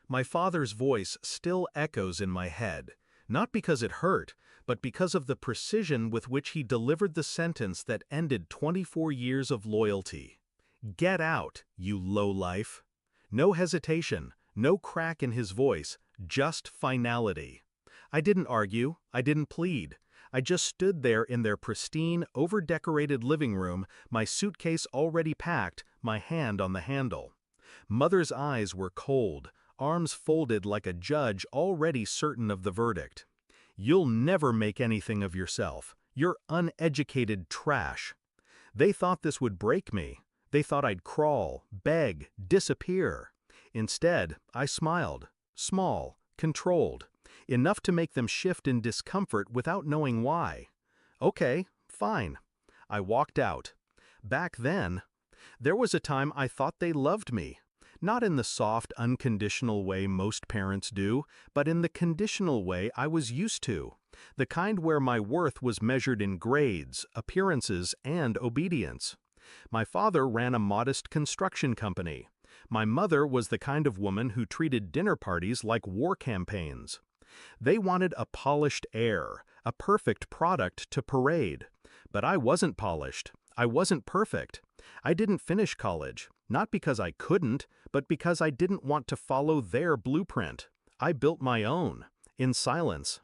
My father's voice still echoes in my head, not because it hurt, but because of the precision with which he delivered the sentence that ended 24 years of loyalty. Get out, you lowlife. No hesitation, no crack in his voice, just finality. I didn't argue, I didn't plead. I just stood there in their pristine, over-decorated living room, my suitcase already packed, my hand on the handle. Mother's eyes were cold, arms folded like a judge already certain of the verdict. You'll never make anything of yourself. You're uneducated trash. They thought this would break me. They thought I'd crawl, beg, disappear. Instead, I smiled, small, controlled, enough to make them shift in discomfort without knowing why. Okay, fine. I walked out. Back then, there was a time I thought they loved me. Not in the soft, unconditional way most parents do, but in the conditional way I was used to. The kind where my worth was measured in grades, appearances, and obedience. My father ran a modest construction company. My mother was the kind of woman who treated dinner parties like war campaigns. They wanted a polished air, a perfect product to parade. But I wasn't polished. I wasn't perfect. I didn't finish college, not because I couldn't, but because I didn't want to follow their blueprint. I built my own, in silence.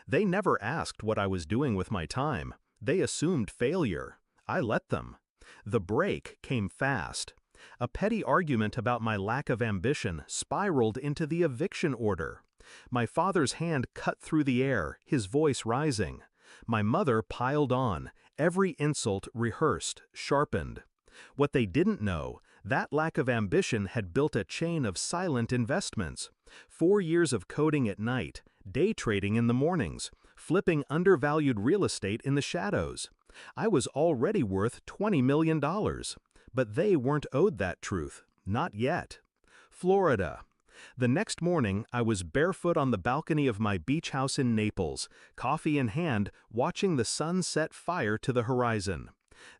They never asked what I was doing with my time. They assumed failure. I let them. The break came fast. A petty argument about my lack of ambition spiraled into the eviction order. My father's hand cut through the air, his voice rising. My mother piled on, every insult rehearsed, sharpened. What they didn't know, that lack of ambition had built a chain of silent investments. 4 years of coding at night, day trading in the mornings, flipping undervalued real estate in the shadows. I was already worth $20 million. But they weren't owed that truth. Not yet. Florida. The next morning, I was barefoot on the balcony of my beach house in Naples, coffee in hand, watching the sun set fire to the horizon.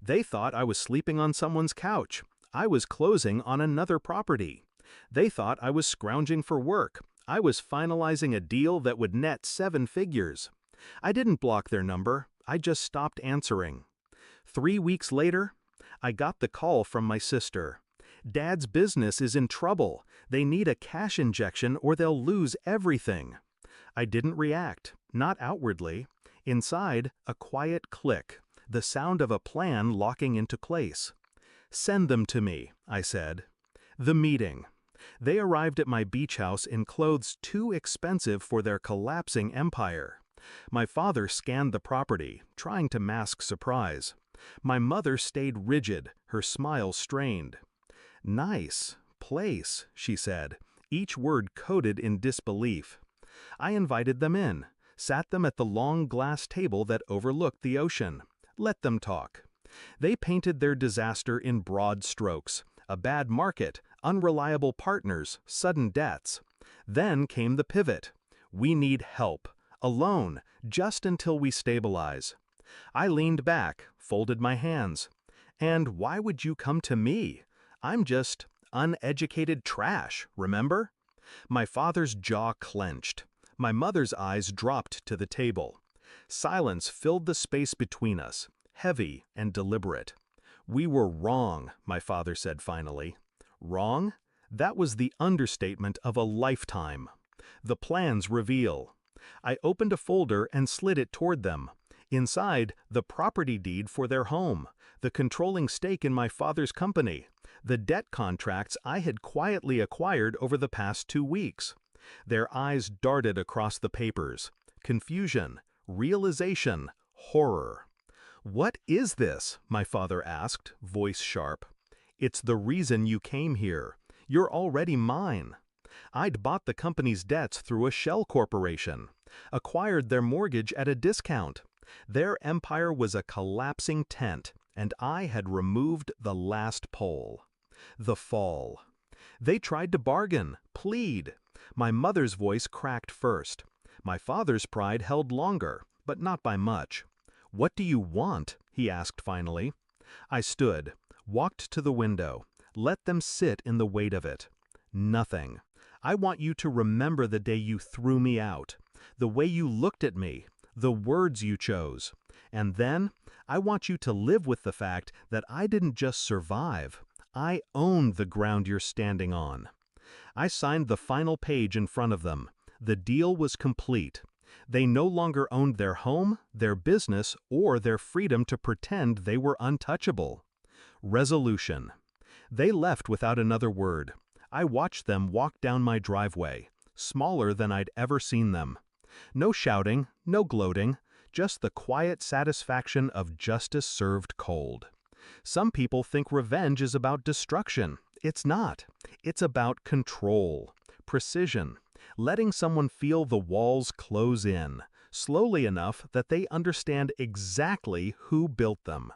They thought I was sleeping on someone's couch. I was closing on another property. They thought I was scrounging for work. I was finalizing a deal that would net 7 figures. I didn't block their number. I just stopped answering. 3 weeks later, I got the call from my sister. Dad's business is in trouble. They need a cash injection or they'll lose everything. I didn't react, not outwardly. Inside, a quiet click, the sound of a plan locking into place. Send them to me, I said. The meeting. They arrived at my beach house in clothes too expensive for their collapsing empire. My father scanned the property, trying to mask surprise. My mother stayed rigid, her smile strained. Nice place, she said, each word coded in disbelief. I invited them in, sat them at the long glass table that overlooked the ocean. Let them talk. They painted their disaster in broad strokes. A bad market, unreliable partners, sudden debts. Then came the pivot. We need help. Alone, just until we stabilize. I leaned back, folded my hands. And why would you come to me? I'm just uneducated trash, remember? My father's jaw clenched. My mother's eyes dropped to the table. Silence filled the space between us, heavy and deliberate. We were wrong, my father said finally. Wrong? That was the understatement of a lifetime. The plans reveal. I opened a folder and slid it toward them. Inside, the property deed for their home, the controlling stake in my father's company, the debt contracts I had quietly acquired over the past 2 weeks. Their eyes darted across the papers. Confusion, realization, horror. What is this? My father asked, voice sharp. It's the reason you came here. You're already mine. I'd bought the company's debts through a shell corporation, acquired their mortgage at a discount. Their empire was a collapsing tent, and I had removed the last pole. The fall. They tried to bargain, plead. My mother's voice cracked first. My father's pride held longer, but not by much. What do you want? He asked finally. I stood, walked to the window, let them sit in the weight of it. Nothing. I want you to remember the day you threw me out, the way you looked at me, the words you chose. And then, I want you to live with the fact that I didn't just survive, I owned the ground you're standing on. I signed the final page in front of them. The deal was complete. They no longer owned their home, their business, or their freedom to pretend they were untouchable. Resolution. They left without another word. I watched them walk down my driveway, smaller than I'd ever seen them. No shouting, no gloating, just the quiet satisfaction of justice served cold. Some people think revenge is about destruction. It's not. It's about control, precision, letting someone feel the walls close in, slowly enough that they understand exactly who built them.